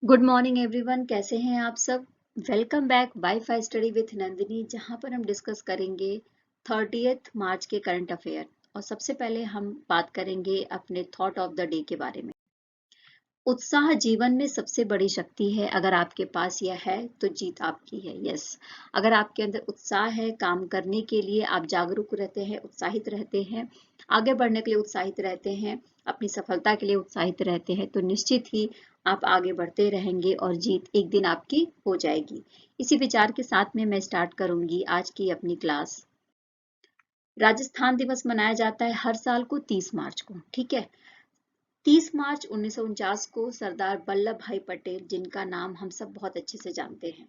Good morning everyone, कैसे हैं आप सब। Welcome back wifi study with Nandini, जहां पर हम डिस्कस करेंगे 30 मार्च के करंट अफेयर। और सबसे पहले हम बात करेंगे अपने थॉट ऑफ द डे के बारे में। उत्साह जीवन में सबसे बड़ी शक्ति है। अगर आपके पास यह है तो जीत आपकी है। यस, अगर आपके अंदर उत्साह है, काम करने के लिए आप जागरूक रहते हैं, उत्साहित रहते हैं, आगे बढ़ने के लिए उत्साहित रहते हैं, अपनी सफलता के लिए उत्साहित रहते हैं, तो निश्चित ही आप आगे बढ़ते रहेंगे और जीत एक दिन आपकी हो जाएगी। इसी विचार के साथ में मैं स्टार्ट करूंगी आज की अपनी क्लास। राजस्थान दिवस मनाया जाता है हर साल को 30 मार्च को। ठीक है, 30 मार्च 1949 को सरदार वल्लभ भाई पटेल, जिनका नाम हम सब बहुत अच्छे से जानते हैं,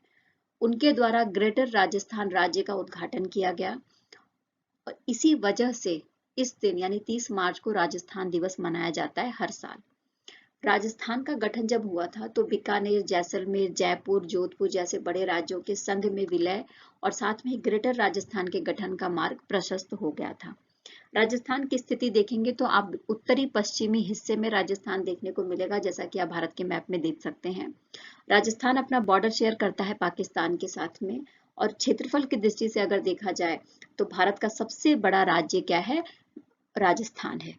उनके द्वारा ग्रेटर राजस्थान राज्य का उद्घाटन किया गया। और इसी वजह से इस दिन यानी 30 मार्च को राजस्थान दिवस मनाया जाता है हर साल। राजस्थान का गठन जब हुआ था तो बीकानेर, जैसलमेर, जयपुर, जोधपुर जैसे बड़े राज्यों के संघ में विलय और साथ में ग्रेटर राजस्थान के गठन का मार्ग प्रशस्त हो गया था। राजस्थान की स्थिति देखेंगे तो आप उत्तरी पश्चिमी हिस्से में राजस्थान देखने को मिलेगा, जैसा कि आप भारत के मैप में देख सकते हैं। राजस्थान अपना बॉर्डर शेयर करता है पाकिस्तान के साथ में। और क्षेत्रफल की दृष्टि से अगर देखा जाए तो भारत का सबसे बड़ा राज्य क्या है? राजस्थान है।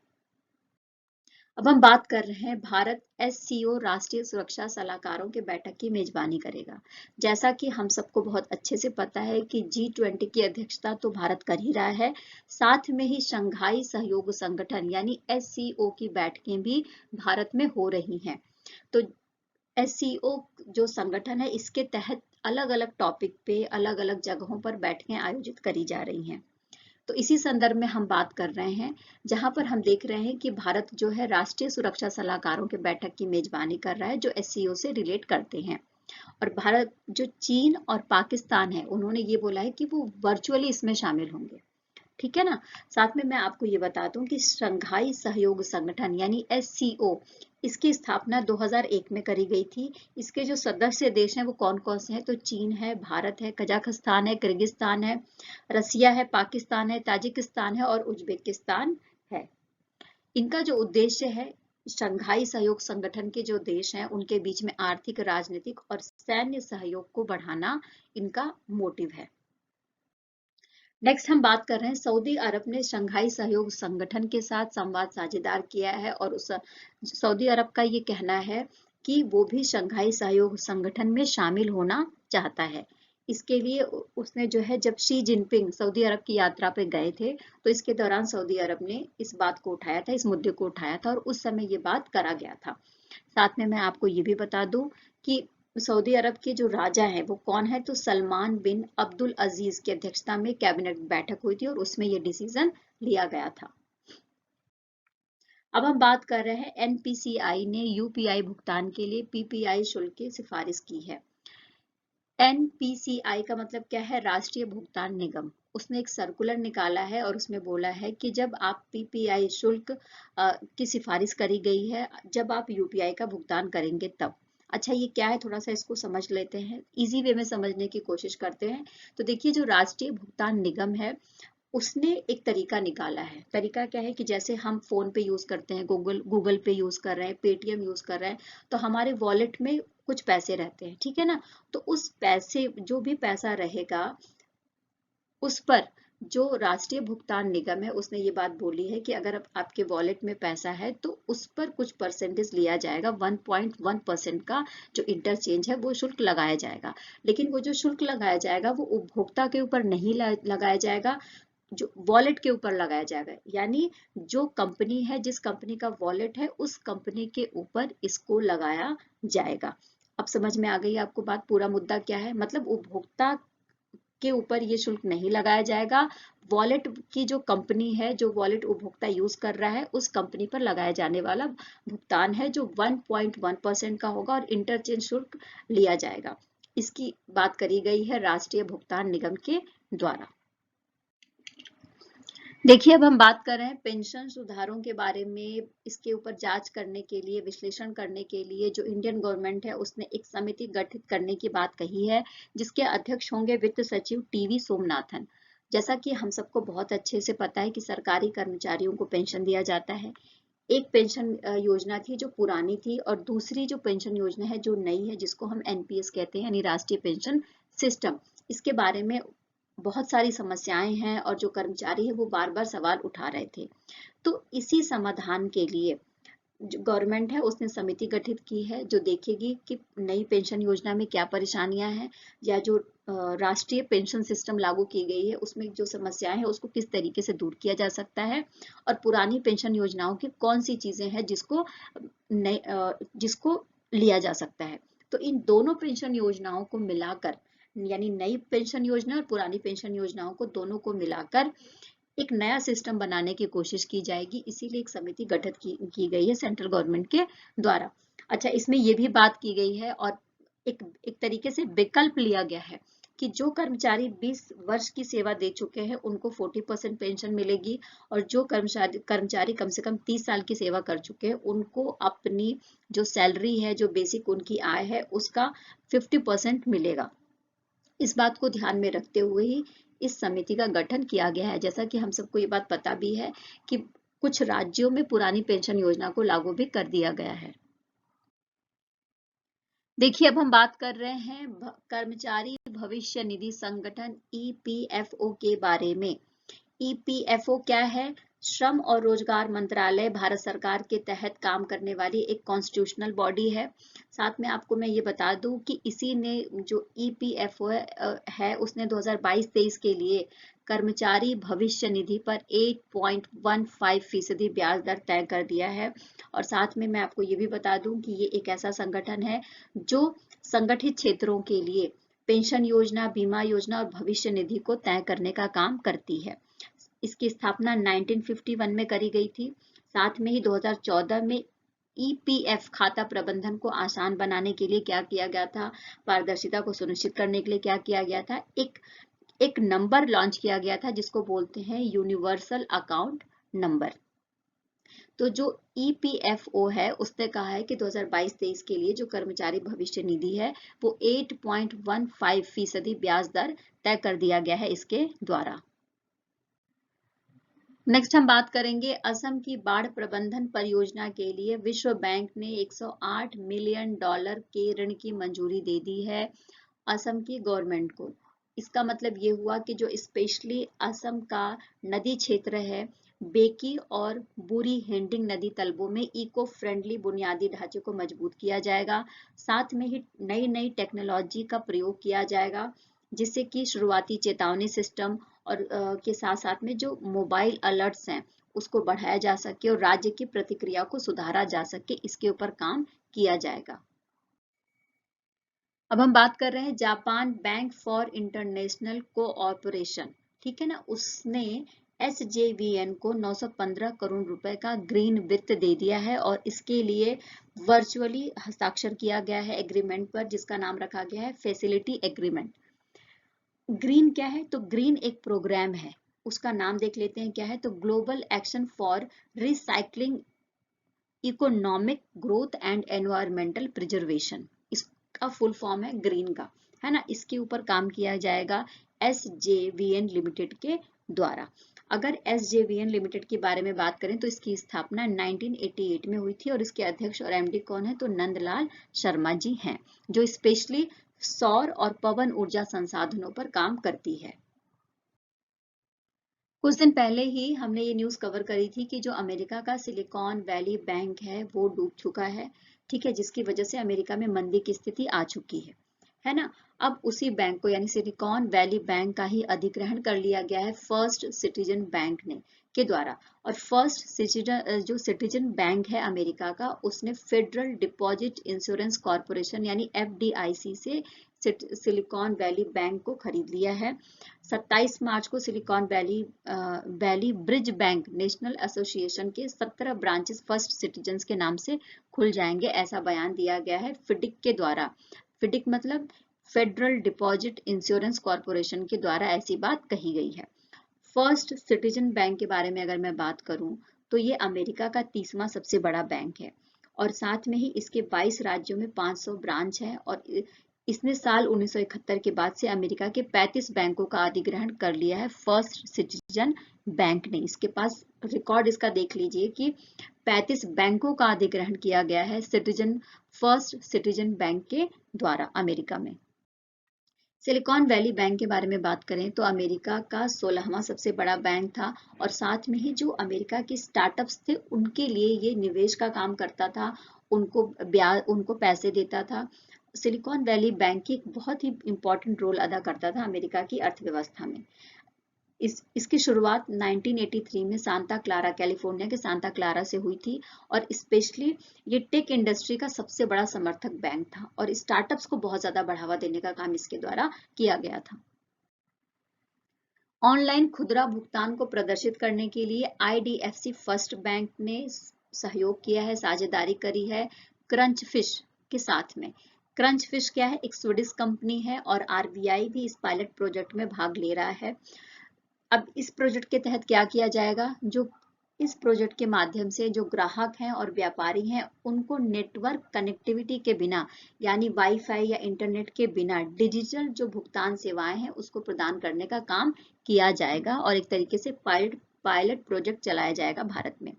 अब हम बात कर रहे हैं, भारत एससीओ राष्ट्रीय सुरक्षा सलाहकारों के बैठक की मेजबानी करेगा। जैसा कि हम सबको बहुत अच्छे से पता है कि G20 की अध्यक्षता तो भारत कर ही रहा है, साथ में ही शंघाई सहयोग संगठन यानी एससीओ की बैठकें भी भारत में हो रही हैं। तो एससीओ जो संगठन है, इसके तहत अलग अलग टॉपिक पे अलग अलग जगहों पर बैठकें आयोजित करी जा रही हैं। तो इसी संदर्भ में हम बात कर रहे हैं, जहां पर हम देख रहे हैं कि भारत जो है राष्ट्रीय सुरक्षा सलाहकारों के बैठक की मेजबानी कर रहा है, जो एससीओ से रिलेट करते हैं। और भारत, जो चीन और पाकिस्तान है, उन्होंने ये बोला है कि वो वर्चुअली इसमें शामिल होंगे। ठीक है ना। साथ में मैं आपको ये बता दूं कि शंघाई सहयोग संगठन यानी एससीओ, इसकी स्थापना 2001 में करी गई थी। इसके जो सदस्य देश हैं वो कौन कौन से हैं? तो चीन है, भारत है, कजाकिस्तान है, किर्गिस्तान है, रसिया है, पाकिस्तान है, ताजिकिस्तान है और उज्बेकिस्तान है। इनका जो उद्देश्य है, शंघाई सहयोग संगठन के जो देश हैं उनके बीच में आर्थिक, राजनीतिक और सैन्य सहयोग को बढ़ाना इनका मोटिव है। नेक्स्ट हम बात कर रहे हैं, सऊदी अरब ने शंघाई सहयोग संगठन के साथ संवाद साझेदार किया है और उस सऊदी अरब का ये कहना है कि वो भी शंघाई सहयोग संगठन में शामिल होना चाहता है। इसके लिए उसने जो है, जब शी जिनपिंग सऊदी अरब की यात्रा पे गए थे तो इसके दौरान सऊदी अरब ने इस बात को उठाया था, इस मुद्दे को उठाया था और उस समय ये बात करा गया था। साथ में मैं आपको ये भी बता दूं कि सऊदी अरब के जो राजा हैं वो कौन है? तो सलमान बिन अब्दुल अजीज की अध्यक्षता में कैबिनेट बैठक हुई थी और उसमें ये डिसीजन लिया गया था। अब हम बात कर रहे हैं, एनपीसीआई ने यूपीआई भुगतान के लिए पीपीआई शुल्क की सिफारिश की है। एनपीसीआई का मतलब क्या है? राष्ट्रीय भुगतान निगम। उसने एक सर्कुलर निकाला है और उसमें बोला है कि जब आप पीपीआई शुल्क की सिफारिश करी गई है, जब आप यूपीआई का भुगतान करेंगे तब। अच्छा, ये क्या है? थोड़ा सा इसको समझ लेते हैं, इजी वे में समझने की कोशिश करते हैं। तो देखिए, जो राष्ट्रीय भुगतान निगम है उसने एक तरीका निकाला है। तरीका क्या है कि जैसे हम फोन पे यूज करते हैं, गूगल गूगल पे यूज कर रहे हैं, पेटीएम यूज कर रहे हैं, तो हमारे वॉलेट में कुछ पैसे रहते हैं। ठीक है ना। तो उस पैसे, जो भी पैसा रहेगा, उस पर जो राष्ट्रीय भुगतान निगम है उसने ये बात बोली है कि अगर आपके वॉलेट में पैसा है तो उस पर कुछ परसेंटेज लिया जाएगा, 1.1% का जो इंटरचेंज है वो शुल्क लगाया जाएगा। लेकिन वो जो शुल्क लगाया जाएगा वो उपभोक्ता के ऊपर नहीं लगाया जाएगा, जो वॉलेट के ऊपर लगाया जाएगा। यानी जो कंपनी है, जिस कंपनी का वॉलेट है, उस कंपनी के ऊपर इसको लगाया जाएगा। अब समझ में आ गई आपको बात? पूरा मुद्दा क्या है? मतलब उपभोक्ता के ऊपर ये शुल्क नहीं लगाया जाएगा, वॉलेट की जो कंपनी है, जो वॉलेट उपभोक्ता यूज कर रहा है, उस कंपनी पर लगाया जाने वाला भुगतान है जो 1.1% का होगा और इंटरचेंज शुल्क लिया जाएगा। इसकी बात करी गई है राष्ट्रीय भुगतान निगम के द्वारा। देखिए, अब हम बात कर रहे हैं पेंशन सुधारों के बारे में। इसके ऊपर जांच करने के लिए, विश्लेषण करने के लिए जो इंडियन गवर्नमेंट है उसने एक समिति गठित करने की बात कही है, जिसके अध्यक्ष होंगे वित्त सचिव टीवी सोमनाथन। जैसा कि हम सबको बहुत अच्छे से पता है कि सरकारी कर्मचारियों को पेंशन दिया जाता है। एक पेंशन योजना थी जो पुरानी थी, और दूसरी जो पेंशन योजना है जो नई है, जिसको हम एनपीएस कहते हैं, यानी राष्ट्रीय पेंशन सिस्टम। इसके बारे में बहुत सारी समस्याएं हैं और जो कर्मचारी है वो बार बार सवाल उठा रहे थे। तो इसी समाधान के लिए जो गवर्नमेंट है उसने समिति गठित की है जो देखेगी कि नई पेंशन योजना में क्या परेशानियां हैं, या जो राष्ट्रीय पेंशन सिस्टम लागू की गई है उसमें जो समस्याएं हैं उसको किस तरीके से दूर किया जा सकता है, और पुरानी पेंशन योजनाओं की कौन सी चीजें हैं जिसको लिया जा सकता है। तो इन दोनों पेंशन योजनाओं को मिलाकर, यानी नई पेंशन योजना और पुरानी पेंशन योजनाओं को दोनों को मिलाकर एक नया सिस्टम बनाने की कोशिश की जाएगी, इसीलिए एक समिति गठित की गई है सेंट्रल गवर्नमेंट के द्वारा। अच्छा, इसमें ये भी बात की गई है और एक तरीके से विकल्प लिया गया है कि जो कर्मचारी 20 वर्ष की सेवा दे चुके हैं उनको 40% पेंशन मिलेगी, और जो कर्मचारी कम से कम 30 साल की सेवा कर चुके हैं उनको अपनी जो सैलरी है, जो बेसिक उनकी आय है, उसका 50% मिलेगा। इस बात को ध्यान में रखते हुए ही इस समिति का गठन किया गया है। जैसा कि हम सबको ये बात पता भी है कि कुछ राज्यों में पुरानी पेंशन योजना को लागू भी कर दिया गया है। देखिए, अब हम बात कर रहे हैं कर्मचारी भविष्य निधि संगठन ईपीएफओ के बारे में। ईपीएफओ क्या है? श्रम और रोजगार मंत्रालय भारत सरकार के तहत काम करने वाली एक कॉन्स्टिट्यूशनल बॉडी है। साथ में आपको मैं ये बता दूं कि इसी ने जो ईपीएफओ है उसने 2022-23 के लिए कर्मचारी भविष्य निधि पर 8.15% ब्याज दर तय कर दिया है। और साथ में मैं आपको ये भी बता दूं कि ये एक ऐसा संगठन है जो संगठित क्षेत्रों के लिए पेंशन योजना, बीमा योजना और भविष्य निधि को तय करने का काम करती है। इसकी स्थापना 1951 में करी गई थी। साथ में ही 2014 में ईपीएफ खाता प्रबंधन को आसान बनाने के लिए क्या किया गया था, पारदर्शिता को सुनिश्चित करने के लिए क्या किया गया था, एक नंबर लॉन्च किया गया था जिसको बोलते हैं यूनिवर्सल अकाउंट नंबर। तो जो ईपीएफओ है उसने कहा है कि 2022-23 के लिए जो कर्मचारी भविष्य निधि है वो 8.15% ब्याज दर तय कर दिया गया है इसके द्वारा। नेक्स्ट हम बात करेंगे असम की बाढ़ प्रबंधन परियोजना के लिए विश्व बैंक ने $108 मिलियन के ऋण की मंजूरी दे दी है असम की गवर्नमेंट को। इसका मतलब ये हुआ कि जो स्पेशली असम का नदी क्षेत्र है, बेकी और बुरी हेंडिंग नदी तलबों में इको फ्रेंडली बुनियादी ढांचे को मजबूत किया जाएगा। साथ में ही नई नई टेक्नोलॉजी का प्रयोग किया जाएगा जिससे कि शुरुआती चेतावनी सिस्टम और के साथ साथ में जो मोबाइल अलर्ट्स हैं उसको बढ़ाया जा सके और राज्य की प्रतिक्रिया को सुधारा जा सके, इसके ऊपर काम किया जाएगा। अब हम बात कर रहे हैं Japan bank for international cooperation, ठीक है ना, उसने एसजेवीएन को 915 करोड़ रुपए का ग्रीन वित्त दे दिया है और इसके लिए वर्चुअली हस्ताक्षर किया गया है एग्रीमेंट पर जिसका नाम रखा गया है फैसिलिटी एग्रीमेंट। ग्रीन क्या है? तो ग्रीन एक प्रोग्राम है, उसका नाम देख लेते हैं क्या है। तो global action for recycling economic growth and environmental preservation, इसका फुल फॉर्म है ग्रीन का, है ना। इसके ऊपर काम किया जाएगा एसजेवीएन लिमिटेड के द्वारा। अगर एसजेवीएन लिमिटेड के बारे में बात करें तो इसकी स्थापना 1988 में हुई थी और इसके अध्यक्ष और एमडी कौन है? तो नंदलाल शर्मा जी हैं जो स्पेशली सौर और पवन ऊर्जा संसाधनों पर काम करती है। कुछ दिन पहले ही हमने ये न्यूज़ कवर करी थी कि जो अमेरिका का सिलिकॉन वैली बैंक है वो डूब चुका है, ठीक है, जिसकी वजह से अमेरिका में मंदी की स्थिति आ चुकी है ना। अब उसी बैंक को यानी सिलिकॉन वैली बैंक का ही अधिग्रहण कर लिया गया है फर्स्ट सिटीजन बैंक ने के द्वारा। और फर्स्ट सिटीजन जो सिटीजन बैंक है अमेरिका का, उसने फेडरल डिपॉजिट इंश्योरेंस कॉर्पोरेशन यानी एफडीआईसी से सिलिकॉन वैली बैंक को खरीद लिया है। 27 मार्च को silicon valley bridge bank national association के 17 ब्रांचेस फर्स्ट सिटीजन्स के नाम से खुल जाएंगे, ऐसा बयान दिया गया है फिडिक के द्वारा। फिडिक मतलब फेडरल डिपॉजिट इंश्योरेंस कॉर्पोरेशन के द्वारा ऐसी बात कही गई है। फर्स्ट सिटीजन बैंक के बारे में अगर मैं बात करूं तो ये अमेरिका का 30वां सबसे बड़ा बैंक है और साथ में ही इसके 22 राज्यों में 500 ब्रांच है और इसने साल 1971 के बाद से अमेरिका के 35 बैंकों का अधिग्रहण कर लिया है फर्स्ट सिटीजन बैंक ने। इसके पास रिकॉर्ड इसका देख लीजिए कि 35 बैंकों का अधिग्रहण किया गया है फर्स्ट सिटीजन बैंक के द्वारा अमेरिका में। सिलिकॉन वैली बैंक के बारे में बात करें तो अमेरिका का 16वां सबसे बड़ा बैंक था और साथ में ही जो अमेरिका के स्टार्टअप्स थे उनके लिए ये निवेश का काम करता था, उनको पैसे देता था। सिलिकॉन वैली बैंक एक बहुत ही इंपॉर्टेंट रोल अदा करता था अमेरिका की अर्थव्यवस्था में। इसकी शुरुआत 1983 में सांता क्लारा, कैलिफोर्निया के सांता क्लारा से हुई थी और स्पेशली ये टेक इंडस्ट्री का सबसे बड़ा समर्थक बैंक था और स्टार्टअप्स को बहुत ज्यादा बढ़ावा देने का काम इसके द्वारा किया गया था। ऑनलाइन खुदरा भुगतान को प्रदर्शित करने के लिए IDFC फर्स्ट बैंक ने सहयोग किया है, साझेदारी करी है क्रंच फिश के साथ में। क्रंच फिश क्या है? एक स्वीडिश कंपनी है और RBI भी इस पायलट प्रोजेक्ट में भाग ले रहा है। अब इस प्रोजेक्ट के तहत क्या किया जाएगा? जो इस प्रोजेक्ट के माध्यम से जो ग्राहक हैं और व्यापारी हैं उनको नेटवर्क कनेक्टिविटी के बिना यानी वाईफाई या इंटरनेट के बिना डिजिटल जो भुगतान सेवाएं हैं उसको प्रदान करने का काम किया जाएगा और एक तरीके से पायलट प्रोजेक्ट चलाया जाएगा भारत में।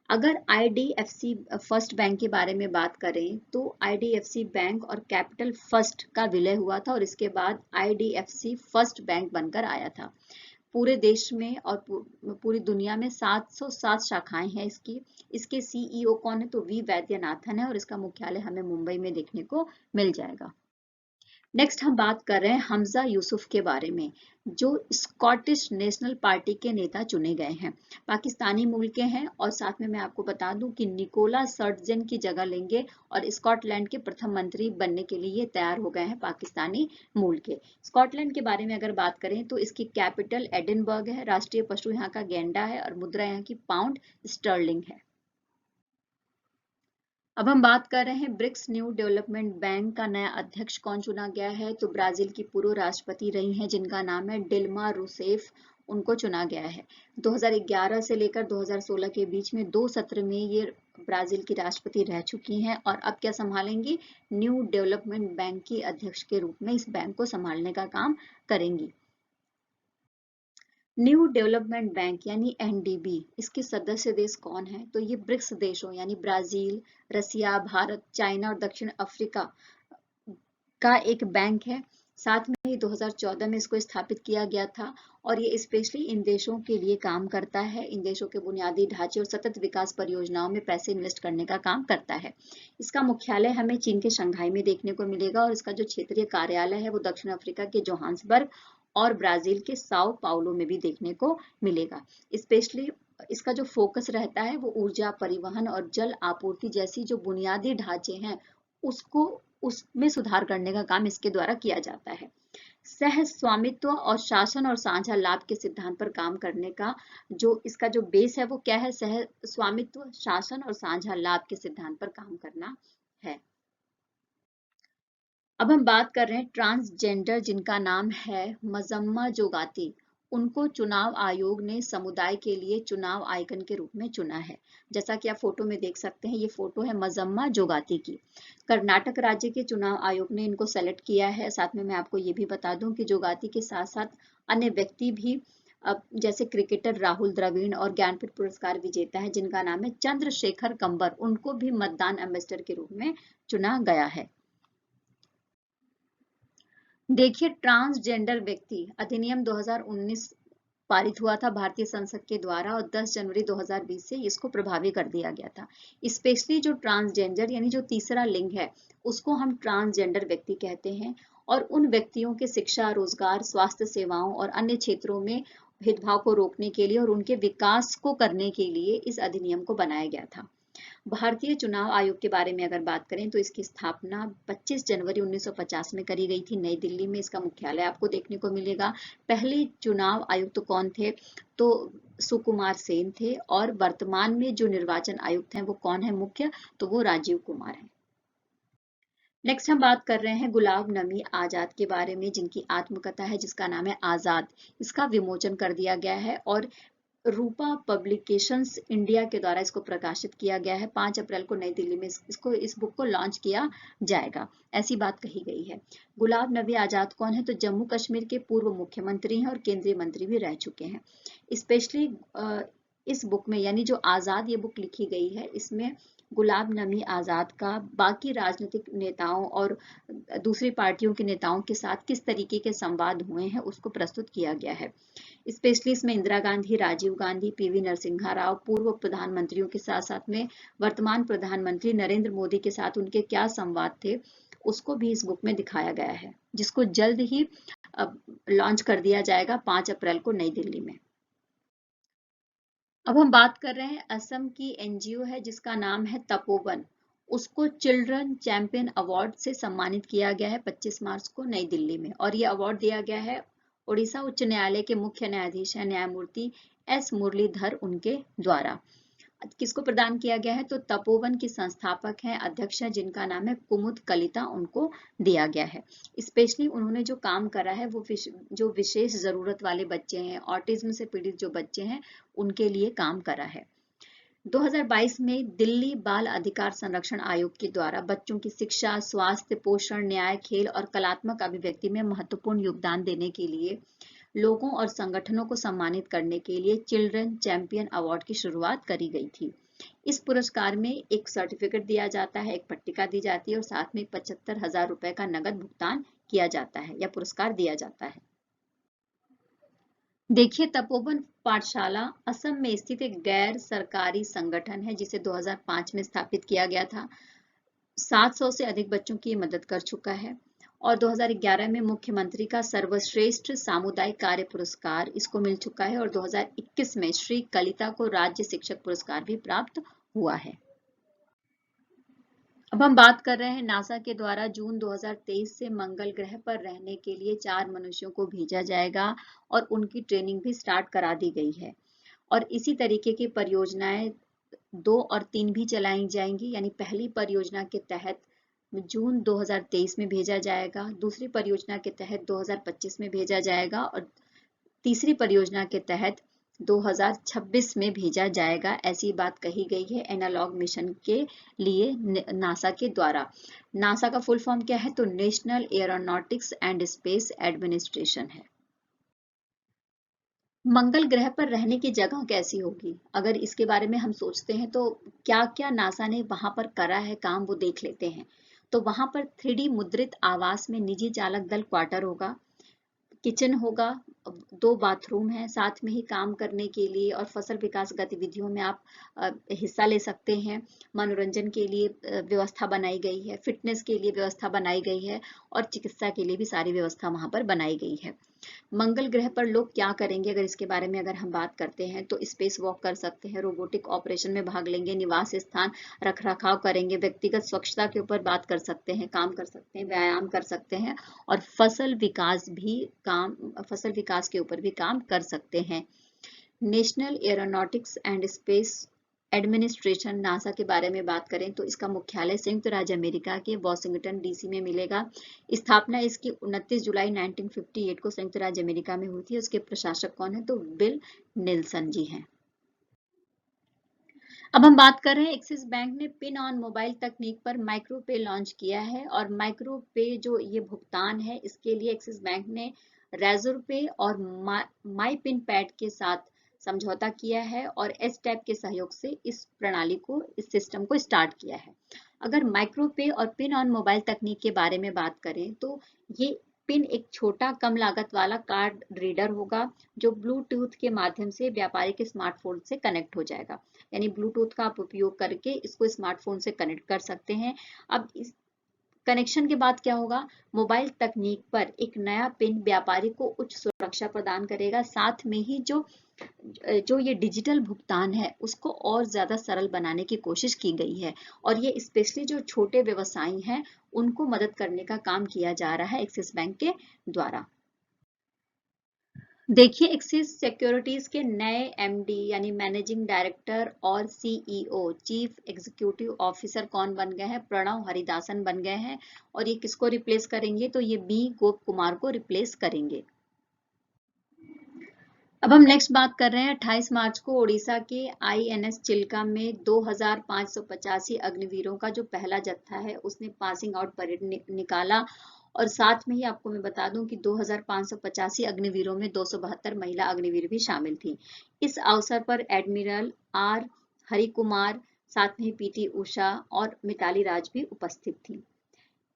अगर IDFC फर्स्ट बैंक के बारे में बात करें तो IDFC बैंक और कैपिटल फर्स्ट का विलय हुआ था और इसके बाद IDFC फर्स्ट बैंक बनकर आया था। पूरे देश में और पूरी दुनिया में 707 शाखाएं हैं इसके CEO कौन है? तो वी वैद्यनाथन है और इसका मुख्यालय हमें मुंबई में देखने को मिल जाएगा। नेक्स्ट हम बात कर रहे हैं हमजा यूसुफ के बारे में, जो स्कॉटिश नेशनल पार्टी के नेता चुने गए हैं। पाकिस्तानी मूल के हैं और साथ में मैं आपको बता दूं कि निकोला सर्टजन की जगह लेंगे और स्कॉटलैंड के प्रथम मंत्री बनने के लिए तैयार हो गए हैं पाकिस्तानी मूल के। स्कॉटलैंड के बारे में अगर बात करें तो इसकी कैपिटल एडिनबर्ग है, राष्ट्रीय पशु यहाँ का गेंडा है और मुद्रा यहाँ की पाउंड स्टर्लिंग है। अब हम बात कर रहे हैं ब्रिक्स न्यू डेवलपमेंट बैंक का नया अध्यक्ष कौन चुना गया है? तो ब्राजील की पूर्व राष्ट्रपति रही हैं जिनका नाम है डिल्मा रूसेफ, उनको चुना गया है। 2011 से लेकर 2016 के बीच में 2 सत्र में ये ब्राजील की राष्ट्रपति रह चुकी हैं और अब क्या संभालेंगी? न्यू डेवलपमेंट बैंक की अध्यक्ष के रूप में इस बैंक को संभालने का काम करेंगी। न्यू डेवलपमेंट बैंक यानी NDB, इसके सदस्य देश कौन है? तो ये ब्रिक्स देशों यानी ब्राजील, रसिया, भारत, चाइना और दक्षिण अफ्रीका का एक बैंक है। साथ में ही 2014 में इसको स्थापित किया गया था और ये स्पेशली इन देशों के लिए काम करता है, इन देशों के बुनियादी ढांचे और सतत विकास परियोजनाओं में पैसे इन्वेस्ट करने का काम करता है। इसका मुख्यालय हमें चीन के शंघाई में देखने को मिलेगा और इसका जो क्षेत्रीय कार्यालय है वो दक्षिण अफ्रीका के जोहान्सबर्ग और ब्राजील के साओ पाउलो में भी देखने को मिलेगा। स्पेशली इसका जो फोकस रहता है वो ऊर्जा, परिवहन और जल आपूर्ति जैसी जो बुनियादी ढांचे हैं उसमें सुधार करने का काम इसके द्वारा किया जाता है। सह स्वामित्व और शासन और साझा लाभ के सिद्धांत पर काम करने का जो इसका जो बेस है वो क्या है? सह स्वामित्व, शासन और साझा लाभ के सिद्धांत पर काम करना है। अब हम बात कर रहे हैं ट्रांसजेंडर जिनका नाम है मजम्मा जोगाती, उनको चुनाव आयोग ने समुदाय के लिए चुनाव आइकन के रूप में चुना है। जैसा कि आप फोटो में देख सकते हैं, ये फोटो है मजम्मा जोगाती की। कर्नाटक राज्य के चुनाव आयोग ने इनको सेलेक्ट किया है। साथ में मैं आपको ये भी बता दूं कि जोगाती के साथ साथ अन्य व्यक्ति भी जैसे क्रिकेटर राहुल द्रविड़ और ज्ञानपीठ पुरस्कार विजेता है जिनका नाम है चंद्रशेखर कंबर, उनको भी मतदान एम्बेसडर के रूप में चुना गया है। देखिए, ट्रांसजेंडर व्यक्ति अधिनियम 2019 पारित हुआ था भारतीय संसद के द्वारा और 10 जनवरी 2020 से इसको प्रभावी कर दिया गया था। स्पेशली जो ट्रांसजेंडर यानी जो तीसरा लिंग है उसको हम ट्रांसजेंडर व्यक्ति कहते हैं और उन व्यक्तियों के शिक्षा, रोजगार, स्वास्थ्य सेवाओं और अन्य क्षेत्रों में भेदभाव को रोकने के लिए और उनके विकास को करने के लिए इस अधिनियम को बनाया गया था। भारतीय चुनाव आयोग के बारे में अगर बात करें तो इसकी स्थापना 25 जनवरी 1950 में करी गई थी नई दिल्ली में। इसका मुख्यालय आपको देखने को मिलेगा। पहले चुनाव आयुक्त तो कौन थे? तो सुकुमार सेन थे और वर्तमान में जो निर्वाचन आयुक्त हैं वो कौन है मुख्य? तो वो राजीव कुमार है। नेक्स्ट हम बात कर रहे हैं गुलाम नबी आजाद के बारे में जिनकी आत्मकथा है जिसका नाम है आजाद। इसका विमोचन कर दिया गया है और रूपा पब्लिकेशंस इंडिया के द्वारा इसको प्रकाशित किया गया है। 5 अप्रैल को नई दिल्ली में इस बुक को लॉन्च किया जाएगा, ऐसी बात कही गई है। गुलाब नबी आजाद कौन है? तो जम्मू कश्मीर के पूर्व मुख्यमंत्री हैं और केंद्रीय मंत्री भी रह चुके हैं। स्पेशली इस बुक में, यानी जो आजाद ये बुक लिखी गई है, इसमें गुलाब नबी आजाद का बाकी राजनीतिक नेताओं और दूसरी पार्टियों के नेताओं के साथ किस तरीके के संवाद हुए हैं उसको प्रस्तुत किया गया है। स्पेशली इसमें इंदिरा गांधी, राजीव गांधी, पीवी नरसिम्हा राव, पूर्व प्रधानमंत्रियों के साथ साथ में वर्तमान प्रधानमंत्री नरेंद्र मोदी के साथ उनके क्या संवाद थे उसको भी इस बुक में दिखाया गया है, जिसको जल्द ही लॉन्च कर दिया जाएगा 5 अप्रैल को नई दिल्ली में। अब हम बात कर रहे हैं असम की एनजीओ है जिसका नाम है तपोवन। उसको चिल्ड्रन चैंपियन अवार्ड से सम्मानित किया गया है 25 मार्च को नई दिल्ली में, और ये अवार्ड दिया गया है ओडिशा उच्च न्यायालय के मुख्य न्यायाधीश है न्यायमूर्ति एस मुरलीधर उनके द्वारा। किसको प्रदान किया गया है? तो तपोवन की संस्थापक हैं, अध्यक्ष हैं, जिनका नाम है कुमुद कलिता, उनको दिया गया है। स्पेशली उन्होंने जो काम करा है वो जो विशेष जरूरत वाले बच्चे हैं, ऑटिज्म से पीड़ित जो बच्चे हैं, उनके लिए काम करा है। 2022 में दिल्ली बाल अधिकार संरक्षण आयोग के द्वारा बच्चों की शिक्षा, स्वास्थ्य, पोषण, न्याय, खेल और कलात्मक अभिव्यक्ति में महत्वपूर्ण योगदान देने के लिए लोगों और संगठनों को सम्मानित करने के लिए चिल्ड्रन चैंपियन अवार्ड की शुरुआत करी गई थी। इस पुरस्कार में एक सर्टिफिकेट दिया जाता है, एक पट्टिका दी जाती है और साथ में 75,000 रुपए का नगद भुगतान किया जाता है या पुरस्कार दिया जाता है। देखिए, तपोवन पाठशाला असम में स्थित एक गैर सरकारी संगठन है जिसे 2005 में स्थापित किया गया था। 700 से अधिक बच्चों की मदद कर चुका है और 2011 में मुख्यमंत्री का सर्वश्रेष्ठ सामुदायिक कार्य पुरस्कार इसको मिल चुका है और 2021 में श्री कलिता को राज्य शिक्षक पुरस्कार भी प्राप्त हुआ है। अब हम बात कर रहे हैं नासा के द्वारा जून 2023 से मंगल ग्रह पर रहने के लिए 4 मनुष्यों को भेजा जाएगा और उनकी ट्रेनिंग भी स्टार्ट करा दी गई है, और इसी तरीके की परियोजनाएं 2 और 3 भी चलाई जाएंगी। यानी पहली परियोजना के तहत जून 2023 में भेजा जाएगा, दूसरी परियोजना के तहत 2025 में भेजा जाएगा और तीसरी परियोजना के तहत 2026 में भेजा जाएगा, ऐसी बात कही गई है एनालॉग मिशन के लिए नासा के द्वारा। नासा का फुल फॉर्म क्या है? तो national aeronautics and space administration है। मंगल ग्रह पर रहने की जगह कैसी होगी, अगर इसके बारे में हम सोचते हैं तो क्या क्या नासा ने वहां पर करा है काम, वो देख लेते हैं। तो वहां पर 3D मुद्रित आवास में निजी चालक दल क्वार्टर होगा, किचन होगा, 2 बाथरूम है, साथ में ही काम करने के लिए और फसल विकास गतिविधियों में आप हिस्सा ले सकते हैं। मनोरंजन के लिए व्यवस्था बनाई गई है, फिटनेस के लिए व्यवस्था बनाई गई है और चिकित्सा के लिए भी सारी व्यवस्था वहां पर बनाई गई है। मंगल ग्रह पर लोग क्या करेंगे, अगर इसके बारे में अगर हम बात करते हैं तो स्पेस वॉक कर सकते हैं, रोबोटिक ऑपरेशन में भाग लेंगे, निवास स्थान रख रखाव करेंगे, व्यक्तिगत स्वच्छता के ऊपर बात कर सकते हैं, काम कर सकते हैं, व्यायाम कर सकते हैं और फसल विकास के ऊपर भी काम कर सकते हैं। National aeronautics and space administration NASA के बारे में बात करें तो इसका मुख्यालय संयुक्त राज्य अमेरिका के वॉशिंगटन डीसी में मिलेगा। स्थापना इसकी 29 जुलाई 1958 को संयुक्त राज्य अमेरिका में हुई थी। उसके प्रशासक कौन है? तो बिल नेल्सन जी हैं। अब हम बात कर रहे हैं, एक्सिस बैंक ने पिन ऑन मोबाइल तकनीक पर माइक्रो पे लॉन्च किया है और माइक्रो पे जो ये भुगतान है इसके लिए एक्सिस बैंक ने रेजर पे और माई पिन पैड के साथ समझौता किया है और एस टैप के सहयोग से इस प्रणाली को, इस सिस्टम को स्टार्ट किया है। अगर माइक्रो पे और पिन ऑन मोबाइल तकनीक के बारे में बात करें तो ये पिन एक छोटा कम लागत वाला कार्ड रीडर होगा जो ब्लूटूथ के माध्यम से व्यापारिक स्मार्टफोन से कनेक्ट हो जाएगा। यानी ब्लूटूथ का आप उपयोग करके इसको स्मार्टफोन से कनेक्ट कर सकते हैं। अब इस कनेक्शन के बाद क्या होगा? मोबाइल तकनीक पर एक नया पिन व्यापारी को उच्च सुरक्षा प्रदान करेगा, साथ में ही जो ये डिजिटल भुगतान है उसको और ज्यादा सरल बनाने की कोशिश की गई है और ये स्पेशली जो छोटे व्यवसायी हैं उनको मदद करने का काम किया जा रहा है एक्सिस बैंक के द्वारा। देखिए, एक्सिस सिक्योरिटीज के नए एमडी यानी मैनेजिंग डायरेक्टर और सीईओ चीफ एग्जीक्यूटिव ऑफिसर कौन बन गए हैं? प्रणव हरिदासन बन गए हैं और ये किसको रिप्लेस करेंगे? तो ये बी गोप कुमार को रिप्लेस करेंगे। अब हम नेक्स्ट बात कर रहे हैं 28 मार्च को ओडिशा के आईएनएस चिल्का में 2585 अग्निवीरों का जो पहला जत्था है उसने पासिंग आउट परेड निकाला। और साथ में ही आपको मैं बता दूं कि 2585 अग्निवीरों में 272 महिला अग्निवीर भी शामिल थी। इस अवसर पर एडमिरल आर हरिकुमार, साथ में पीटी उषा और मिताली राज भी उपस्थित थी।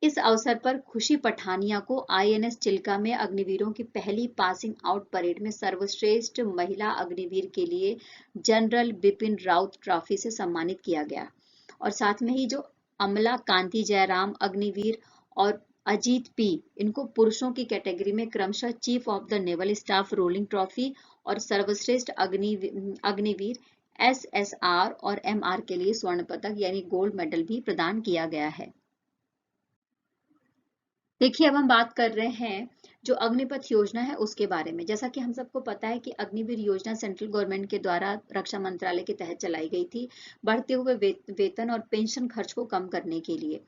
इस अवसर पर खुशी पठानिया को आईएनएस चिल्का में अग्निवीरों की पहली पासिंग आउट परेड में सर्वश्रेष्ठ महिला अग्निवीर के लिए जनरल बिपिन राउत ट्रॉफी से सम्मानित किया गया। और साथ में ही जो अमला कांति जयराम अग्निवीर और अजीत पी, इनको पुरुषों की कैटेगरी में क्रमशः chief of the naval staff rolling trophy और सर्वश्रेष्ठ अग्निवीर एसएसआर और एमआर के लिए स्वर्ण पदक यानी गोल्ड मेडल भी प्रदान किया गया है। देखिए, अब हम बात कर रहे हैं जो अग्निपथ योजना है उसके बारे में। जैसा कि हम सबको पता है कि अग्निवीर योजना सेंट्रल गवर्नमेंट के द्वारा रक्षा मंत्रालय के तहत चलाई गई थी, बढ़ते हुए वेतन और पेंशन खर्च को कम करने के लिए।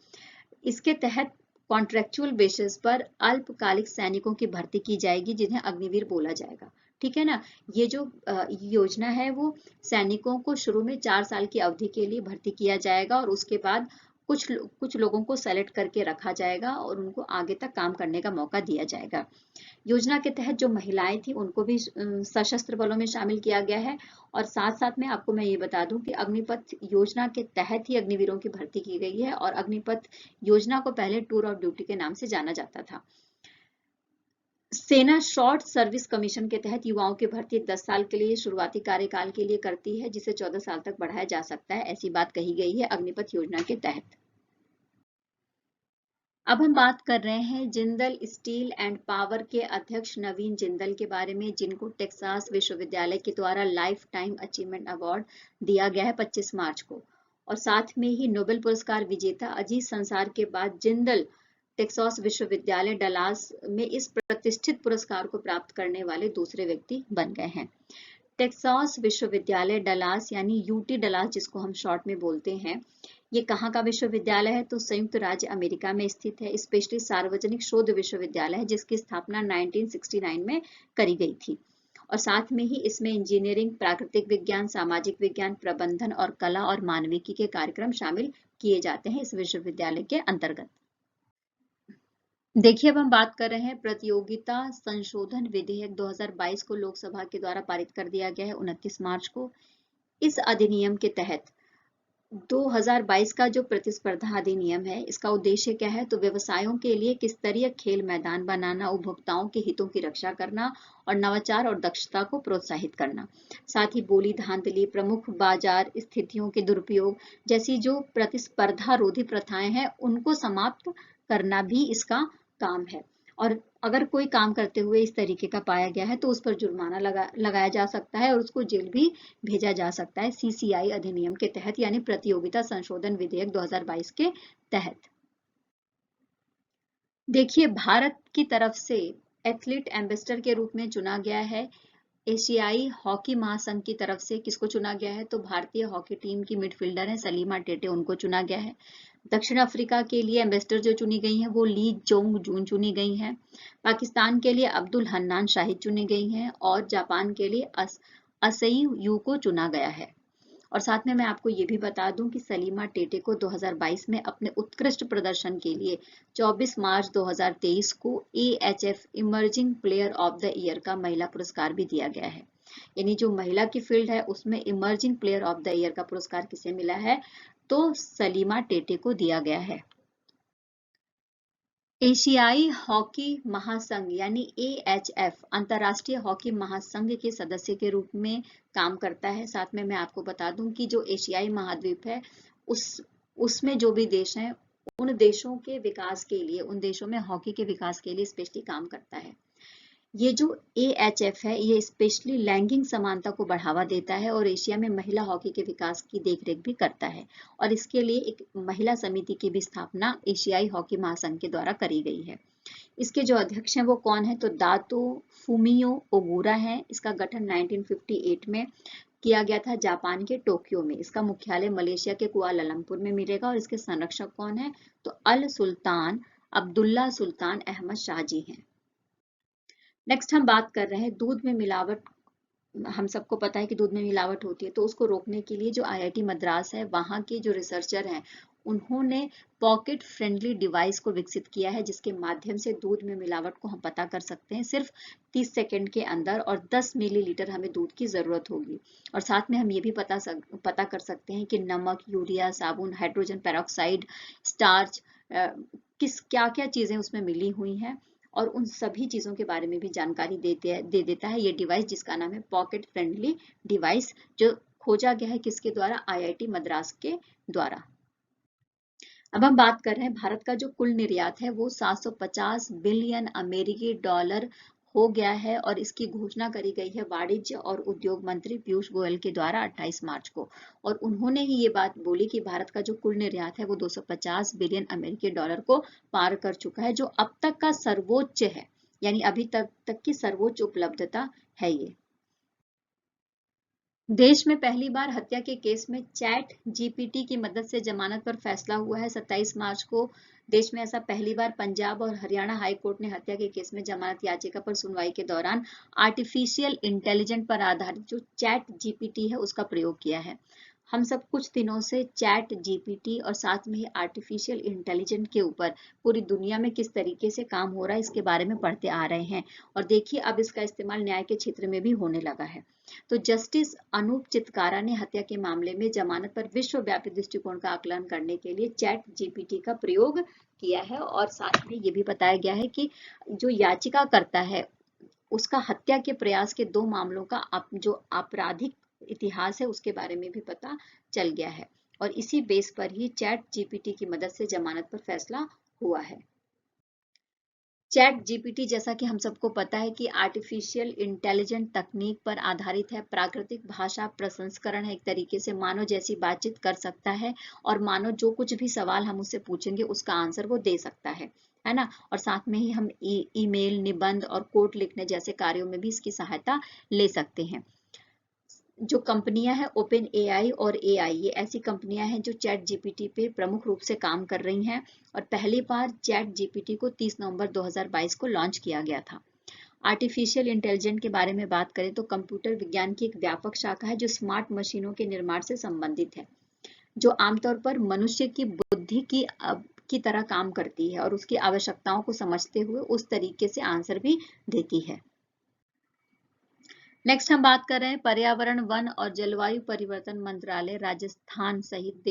इसके तहत कॉन्ट्रेक्चुअल बेसिस पर अल्पकालिक सैनिकों की भर्ती की जाएगी जिन्हें अग्निवीर बोला जाएगा। ठीक है ना। ये जो योजना है वो सैनिकों को शुरू में 4 साल की अवधि के लिए भर्ती किया जाएगा और उसके बाद कुछ लोगों को सेलेक्ट करके रखा जाएगा और उनको आगे तक काम करने का मौका दिया जाएगा। योजना के तहत जो महिलाएं थी उनको भी सशस्त्र बलों में शामिल किया गया है। और साथ साथ में आपको मैं ये बता दूं कि अग्निपथ योजना के तहत ही अग्निवीरों की भर्ती की गई है और अग्निपथ योजना को पहले टूर ऑफ ड्यूटी के नाम से जाना जाता था। सेना शॉर्ट सर्विस कमीशन के तहत युवाओं की भर्ती 10 साल के लिए शुरुआती कार्यकाल के लिए करती है, जिसे 14 साल तक बढ़ाया जा सकता है, ऐसी बात कही गई है अग्निपथ योजना के तहत। अब हम बात कर रहे हैं जिंदल स्टील एंड पावर के अध्यक्ष नवीन जिंदल के बारे में, जिनको टेक्सास विश्वविद्यालय के द्वारा लाइफ टाइम अचीवमेंट अवार्ड दिया गया है 25 मार्च को। और साथ में ही नोबेल पुरस्कार विजेता अजीत संसार के बाद जिंदल टेक्सास विश्वविद्यालय डलास में इस प्रतिष्ठित पुरस्कार को प्राप्त करने वाले दूसरे व्यक्ति बन गए हैं। टेक्सास विश्वविद्यालय डलास यानी यूटी डलास जिसको हम शॉर्ट में बोलते हैं, ये कहाँ का विश्वविद्यालय है तो संयुक्त राज्य अमेरिका में स्थित है। स्पेशली सार्वजनिक शोध विश्वविद्यालय है जिसकी स्थापना 1969 में करी गई थी। और साथ में ही इसमें इंजीनियरिंग, प्राकृतिक विज्ञान, सामाजिक विज्ञान, प्रबंधन और कला और मानविकी के कार्यक्रम शामिल किए जाते हैं इस विश्वविद्यालय के अंतर्गत। देखिए, अब हम बात कर रहे हैं प्रतियोगिता संशोधन विधेयक 2022 को लोकसभा के द्वारा पारित कर दिया गया है 29 मार्च को। इस अधिनियम के तहत 2022 का जो प्रतिस्पर्धा अधिनियम है, इसका उद्देश्य क्या है तो व्यवसायों के लिए एक स्तरीय खेल मैदान बनाना, उपभोक्ताओं के हितों की रक्षा करना और नवाचार और दक्षता को प्रोत्साहित करना। साथ ही बोली धांधली, प्रमुख बाजार स्थितियों के दुरुपयोग जैसी जो प्रतिस्पर्धा रोधी प्रथाएं हैं उनको समाप्त करना भी इसका काम है। और अगर कोई काम करते हुए इस तरीके का पाया गया है तो उस पर जुर्माना लगाया जा सकता है और उसको जेल भी भेजा जा सकता है सीसीआई अधिनियम के तहत यानी प्रतियोगिता संशोधन विधेयक 2022 के तहत। देखिए, भारत की तरफ से एथलीट एम्बेसडर के रूप में चुना गया है एशियाई हॉकी महासंघ की तरफ से। किसको चुना गया है तो भारतीय हॉकी टीम की मिडफील्डर है सलीमा टेटे, उनको चुना गया है। दक्षिण अफ्रीका के लिए एम्बेसडर जो चुनी गई हैं वो ली जोंग जून चुनी गई हैं। पाकिस्तान के लिए अब्दुल हन्नान शाहिद चुनी गई हैं और जापान के लिए असई यू को चुना गया है। और साथ में मैं आपको ये भी बता दूं कि सलीमा टेटे को 2022 में अपने उत्कृष्ट प्रदर्शन के लिए 24 मार्च 2023 को AHF emerging player of the year का महिला पुरस्कार भी दिया गया है। यानी जो महिला की फील्ड है उसमें emerging player of the year का पुरस्कार किसे मिला है तो सलीमा टेटे को दिया गया है। एशियाई हॉकी महासंघ यानी AHF अंतर्राष्ट्रीय हॉकी महासंघ के सदस्य के रूप में काम करता है। साथ में मैं आपको बता दूं कि जो एशियाई महाद्वीप है उसमें जो भी देश हैं उन देशों के विकास के लिए, उन देशों में हॉकी के विकास के लिए स्पेशली काम करता है। ये जो AHF है ये स्पेशली लैंगिक समानता को बढ़ावा देता है और एशिया में महिला हॉकी के विकास की देखरेख भी करता है। और इसके लिए एक महिला समिति की भी स्थापना एशियाई हॉकी महासंघ के द्वारा करी गई है। इसके जो अध्यक्ष हैं वो कौन है तो दातो फुमियो ओगुरा है। इसका गठन 1958 में किया गया था जापान के टोक्यो में। इसका मुख्यालय मलेशिया के कुआलालंपुर में मिलेगा। और इसके संरक्षक कौन है तो अल सुल्तान अब्दुल्ला सुल्तान अहमद शाह जी हैं। नेक्स्ट हम बात कर रहे हैं दूध में मिलावट हम सबको पता है कि दूध में मिलावट होती है, तो उसको रोकने के लिए जो आईआईटी मद्रास है, वहाँ के जो रिसर्चर हैं, उन्होंने पॉकेट फ्रेंडली डिवाइस को विकसित किया है, जिसके माध्यम से दूध में मिलावट को हम पता कर सकते हैं सिर्फ 30 सेकंड के अंदर, और 10 मिलीलीटर हमें दूध की जरूरत होगी। और साथ में हम ये भी पता कर सकते हैं कि नमक, यूरिया, साबुन, हाइड्रोजन पेरोक्साइड, स्टार्च, किस क्या क्या चीजें उसमें मिली हुई हैं, और उन सभी चीजों के बारे में भी जानकारी दे देता है ये डिवाइस, जिसका नाम है पॉकेट फ्रेंडली डिवाइस, जो खोजा गया है किसके द्वारा? आईआईटी मद्रास के द्वारा। अब हम बात कर रहे हैं भारत का जो कुल निर्यात है वो 750 बिलियन अमेरिकी डॉलर हो गया है, और इसकी घोषणा करी गई है वाणिज्य और उद्योग मंत्री पीयूष गोयल के द्वारा 28 मार्च को। और उन्होंने ही ये बात बोली कि भारत का जो कुल निर्यात है वो 250 बिलियन अमेरिकी डॉलर को पार कर चुका है, जो अब तक का सर्वोच्च है, यानी अभी तक की सर्वोच्च उपलब्धता है ये। देश में पहली बार हत्या के केस में चैट जीपीटी की मदद से जमानत पर फैसला हुआ है 27 मार्च को। देश में ऐसा पहली बार पंजाब और हरियाणा हाई कोर्ट ने हत्या के केस में जमानत याचिका पर सुनवाई के दौरान आर्टिफिशियल इंटेलिजेंट पर आधारित जो चैट जीपीटी है उसका प्रयोग किया है। हम सब कुछ दिनों से चैट जीपीटी और साथ में ही आर्टिफिशियल इंटेलिजेंट के ऊपर पूरी दुनिया में किस तरीके से काम हो रहा है इसके बारे में पढ़ते आ रहे हैं, और देखिए अब इसका इस्तेमाल न्याय के क्षेत्र में भी होने लगा है। तो जस्टिस अनूप चितकारा ने हत्या के मामले में जमानत पर विश्वव्यापी दृष्टिकोण का आकलन करने के लिए चैट जीपीटी का प्रयोग किया है, और साथ में ये भी बताया गया है कि जो याचिका करता है उसका हत्या के प्रयास के 2 मामलों का जो आपराधिक इतिहास है उसके बारे में भी पता चल गया है, और इसी बेस पर ही चैट जीपीटी की मदद से जमानत पर फैसला हुआ है। चैट जीपीटी, जैसा कि हम सबको पता है कि आर्टिफिशियल इंटेलिजेंट तकनीक पर आधारित है, प्राकृतिक भाषा प्रसंस्करण है, एक तरीके से मानव जैसी बातचीत कर सकता है, और मानव जो कुछ भी सवाल हम उससे पूछेंगे उसका आंसर वो दे सकता है ना। और साथ में ही हम ईमेल, निबंध और कोड लिखने जैसे कार्यों में भी इसकी सहायता ले सकते हैं। जो कंपनियां हैं ओपन एआई और एआई, ये ऐसी कंपनियां हैं जो चैट जीपीटी पे प्रमुख रूप से काम कर रही हैं, और पहली बार चैट जीपीटी को 30 नवंबर 2022 को लॉन्च किया गया था। आर्टिफिशियल इंटेलिजेंट के बारे में बात करें तो कंप्यूटर विज्ञान की एक व्यापक शाखा है जो स्मार्ट मशीनों के निर्माण से संबंधित है, जो आमतौर पर मनुष्य की बुद्धि की तरह काम करती है, और उसकी आवश्यकताओं को समझते हुए उस तरीके से आंसर भी देती है। नेक्स्ट हम बात कर रहे हैं पर्यावरण, वन और जलवायु परिवर्तन मंत्रालय राजस्थान सहित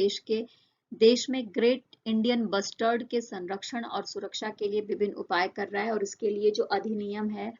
देश में ग्रेट इंडियन बस्टर्ड के संरक्षण और सुरक्षा के लिए विभिन्न उपाय कर रहा है, और इसके लिए जो अधिनियम है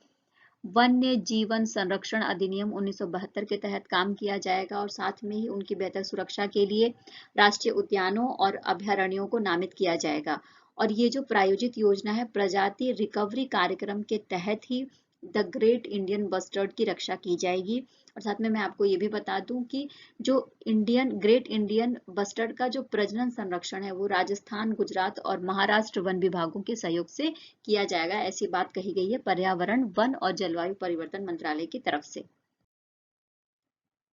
वन्य जीवन संरक्षण अधिनियम 1972 के तहत काम किया जाएगा, और साथ में ही उनकी बेहतर सुरक्षा के लिए राष्ट्रीय उद्यानों और अभयारण्यों को नामित किया जाएगा। और ये जो प्रायोजित योजना है प्रजाति रिकवरी कार्यक्रम के तहत ही द ग्रेट इंडियन बस्टर्ड की रक्षा की जाएगी। और साथ में मैं आपको ये भी बता दूं कि जो ग्रेट इंडियन बस्टर्ड का जो प्रजनन संरक्षण है वो राजस्थान, गुजरात और महाराष्ट्र वन विभागों के सहयोग से किया जाएगा, ऐसी बात कही गई है पर्यावरण, वन और जलवायु परिवर्तन मंत्रालय की तरफ से।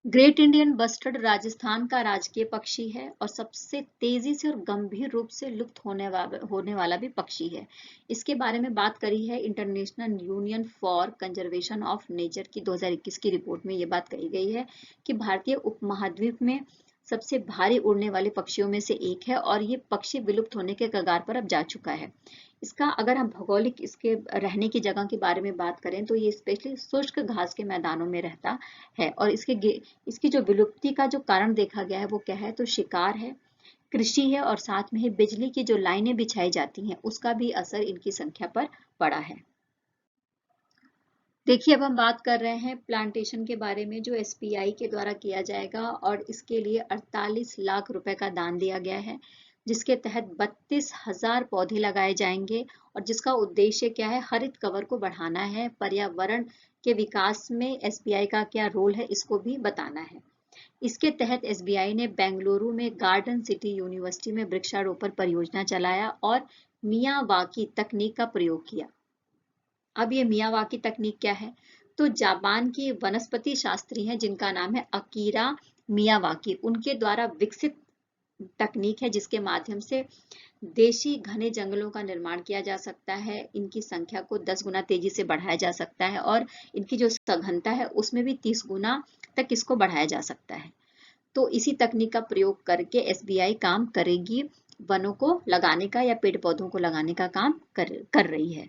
ग्रेट इंडियन बस्टर्ड राजस्थान का राजकीय पक्षी है, और सबसे तेजी से और गंभीर रूप से लुप्त होने वाला भी पक्षी है। इसके बारे में बात करी है international union for conservation of nature की 2021 की रिपोर्ट में। ये बात कही गई है कि भारतीय उपमहाद्वीप में सबसे भारी उड़ने वाले पक्षियों में से एक है, और ये पक्षी विलुप्त होने के कगार पर अब जा चुका है। इसका अगर हम भौगोलिक इसके रहने की जगह के बारे में बात करें तो ये स्पेशली शुष्क घास के मैदानों में रहता है, और इसकी जो विलुप्ति का जो कारण देखा गया है वो क्या है, तो शिकार है, कृषि है, और साथ में ही बिजली की जो लाइनें बिछाई जाती हैं उसका भी असर इनकी संख्या पर पड़ा है। देखिए अब हम बात कर रहे हैं प्लांटेशन के बारे में, जो एसपीआई के द्वारा किया जाएगा, और इसके लिए 48 लाख रुपए का दान दिया गया है, जिसके तहत 32,000 पौधे लगाए जाएंगे, और जिसका उद्देश्य क्या है, हरित कवर को बढ़ाना है, पर्यावरण के विकास में एसबीआई का क्या रोल है इसको भी बताना है। इसके तहत एसबीआई ने बेंगलुरु में गार्डन सिटी यूनिवर्सिटी में वृक्षारोपण परियोजना चलाया और मियावाकी तकनीक का प्रयोग किया। अब ये मियावाकी तकनीक क्या है, तो जापान की वनस्पति शास्त्री हैं जिनका नाम है अकीरा मियावाकी, उनके द्वारा विकसित तकनीक है जिसके माध्यम से देशी घने जंगलों का निर्माण किया जा सकता है, इनकी संख्या को 10 गुना तेजी से बढ़ाया जा सकता है और इनकी जो सघनता है उसमें भी 30 गुना तक इसको बढ़ाया जा सकता है। तो इसी तकनीक का प्रयोग करके एसबीआई काम करेगी, वनों को लगाने का या पेड़ पौधों को लगाने का काम कर रही है।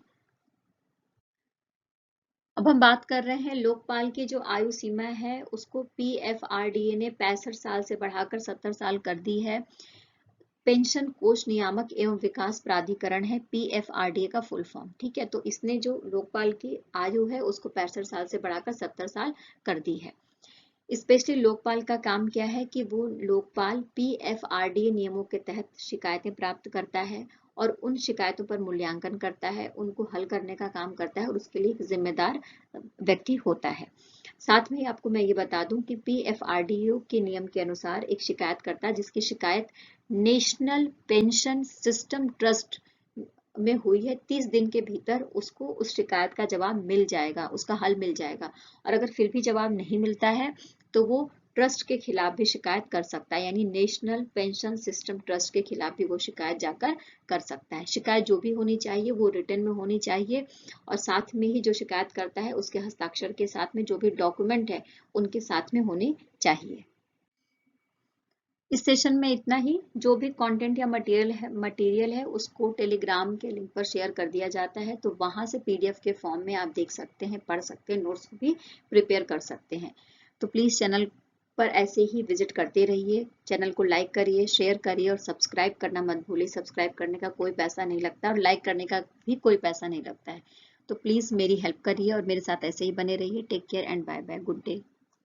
अब हम बात कर रहे हैं लोकपाल की जो आयु सीमा है उसको पीएफआरडीए ने 65 साल से बढ़ाकर 70 साल कर दी है। पेंशन कोष नियामक एवं विकास प्राधिकरण है पीएफआरडीए का फुल फॉर्म, ठीक है। तो इसने जो लोकपाल की आयु है उसको 65 साल से बढ़ाकर 70 साल कर दी है। स्पेशली लोकपाल का काम क्या है कि वो लोकपाल पीएफआरडीए नियमों के तहत शिकायतें प्राप्त करता है और उन शिकायतों पर मूल्यांकन करता है, उनको हल करने का काम करता है और उसके लिए एक जिम्मेदार व्यक्ति होता है। साथ में आपको मैं ये बता दूं कि पीएफआरडीए के नियम के अनुसार एक शिकायतकर्ता जिसकी शिकायत नेशनल पेंशन सिस्टम ट्रस्ट में हुई है, 30 दिन के भीतर उसको उस शिकायत का जवाब मिल जाएगा, उसका हल मिल जाएगा। और अगर फिर भी जवाब नहीं मिलता है तो वो ट्रस्ट के खिलाफ भी शिकायत कर सकता है, यानी नेशनल पेंशन सिस्टम ट्रस्ट के खिलाफ भी वो शिकायत जाकर कर सकता है। शिकायत जो भी होनी चाहिए वो रिटर्न में होनी चाहिए और साथ में ही जो शिकायत करता है उसके हस्ताक्षर के साथ में जो भी डॉक्यूमेंट है उनके साथ में होने चाहिए। इस सेशन में इतना ही। जो भी कंटेंट या मटेरियल है उसको टेलीग्राम के लिंक पर शेयर कर दिया जाता है, तो वहां से पीडीएफ के फॉर्म में आप देख सकते हैं, पढ़ सकते हैं, नोट्स भी प्रिपेयर कर सकते हैं। तो प्लीज चैनल पर ऐसे ही विजिट करते रहिए, चैनल को लाइक करिए, शेयर करिए और सब्सक्राइब करना मत भूलिए। सब्सक्राइब करने का कोई पैसा नहीं लगता और लाइक करने का भी कोई पैसा नहीं लगता है। तो प्लीज मेरी हेल्प करिए और मेरे साथ ऐसे ही बने रहिए। Take care and bye bye, good day.